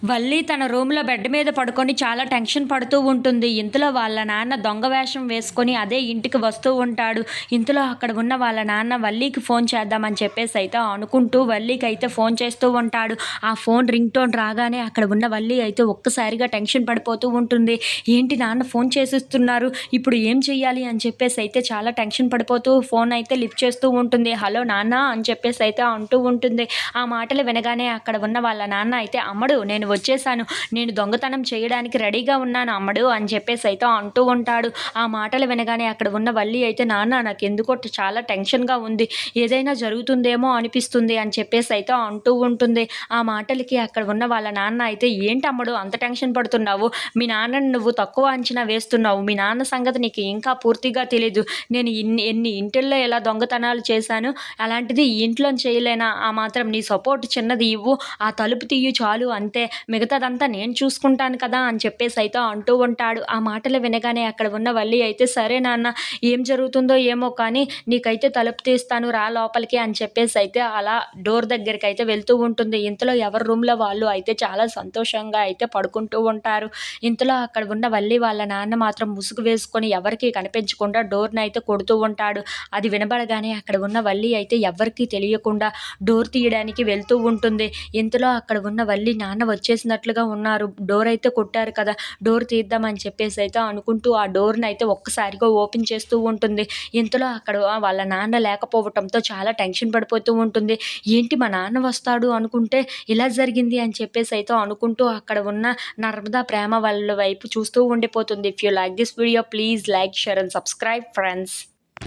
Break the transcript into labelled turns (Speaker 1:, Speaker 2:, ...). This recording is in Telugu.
Speaker 1: వల్లి తన రూమ్‌లో బెడ్ మీద పడుకొని చాలా టెన్షన్ పడుతూ ఉంటుంది. ఇంతలో వాళ్ళ నాన్న దొంగ వేషం వేసుకొని అదే ఇంటికి వస్తూ ఉంటాడు. ఇంతలో అక్కడ ఉన్న వాళ్ళ నాన్న వల్లికి ఫోన్ చేద్దామని చెప్పేసైతే అనుకుంటూ వల్లికైతే ఫోన్ చేస్తూ ఉంటాడు. ఆ ఫోన్ రింగ్ టోన్ రాగానే అక్కడ ఉన్న వల్లి అయితే ఒక్కసారిగా టెన్షన్ పడిపోతూ ఉంటుంది. ఏంటి నాన్న ఫోన్ చేసేస్తున్నారు. ఇప్పుడు ఏం చెయ్యాలి అని చెప్పేసైతే చాలా టెన్షన్ పడిపోతూ ఫోన్ అయితే లిఫ్ట్ చేస్తూ ఉంటుంది. హలో నాన్న అని చెప్పేసైతే అంటూ ఉంటుంది. ఆ మాటలు వినగానే అక్కడ ఉన్న వాళ్ళ నాన్న అయితే అమ్మడు నేను వచ్చేసాను. నేను దొంగతనం చేయడానికి రెడీగా ఉన్నాను అమ్మడు అని చెప్పేసైతే అంటూ ఉంటాడు. ఆ మాటలు వినగానే అక్కడ ఉన్న వల్లి అయితే నాన్న నాకెందుకో చాలా టెన్షన్‌గా ఉంది. ఏదైనా జరుగుతుందేమో అనిపిస్తుంది అని చెప్పేసైతే అంటూ ఉంటుంది. ఆ మాటలకి అక్కడ ఉన్న వాళ్ళ నాన్న అయితే ఏంటమ్ముడు అంత టెన్షన్ పడుతున్నావు? మీ నాన్నని నువ్వు తక్కువ అంచనా వేస్తున్నావు. మీ నాన్న సంగతి నీకు ఇంకా పూర్తిగా తెలీదు. నేను ఎన్ని ఇంటిల్లో ఇలా దొంగతనాలు చేశాను. అలాంటిది ఈ ఇంట్లోని చేయలేనా? ఆ మాత్రం నీ సపోర్ట్ చిన్నది ఇవ్వు. ఆ తలుపు తీయి చాలు అంతే. మిగతాదంతా నేను చూసుకుంటాను కదా అని చెప్పేసైతే అంటూ ఉంటాడు. ఆ మాటలు వినగానే అక్కడ ఉన్న వల్లి అయితే సరే నాన్న ఏం జరుగుతుందో ఏమో కానీ నీకైతే తలుపు తీస్తాను రా లోపలికి అని చెప్పేసైతే అలా డోర్ దగ్గరికైతే వెళ్తూ ఉంటుంది. ఇంతలో ఎవరి రూమ్‌లో వాళ్ళు అయితే చాలా సంతోషంగా అయితే పడుకుంటూ ఉంటారు. ఇంతలో అక్కడ ఉన్న వల్లి వాళ్ళ నాన్న మాత్రం ముసుగు వేసుకొని ఎవరికీ కనిపించకుండా డోర్‌నైతే కొడుతూ ఉంటాడు. అది వినబడగానే అక్కడ ఉన్న వల్లి అయితే ఎవ్వరికీ తెలియకుండా డోర్ తీయడానికి వెళ్తూ ఉంటుంది. ఇంతలో అక్కడ ఉన్న వల్లి నాన్న వచ్చేసినట్లుగా ఉన్నారు. డోర్ అయితే కొట్టారు కదా! డోర్ తీద్దామని చెప్పేసైతే అనుకుంటూ ఆ డోర్‌నైతే ఒక్కసారిగా ఓపెన్ చేస్తూ ఉంటుంది. ఇంతలో అక్కడ వాళ్ళ నాన్న లేకపోవటంతో చాలా టెన్షన్ పడిపోతూ ఉంటుంది. ఏంటి మా నాన్న వస్తాడు అనుకుంటే ఇలా జరిగింది అని చెప్పేసైతే అనుకుంటూ అక్కడ ఉన్న నర్మదా ప్రేమ వాళ్ళ వైపు చూస్తూ ఉండిపోతుంది. If you like this video please like, share and subscribe friends.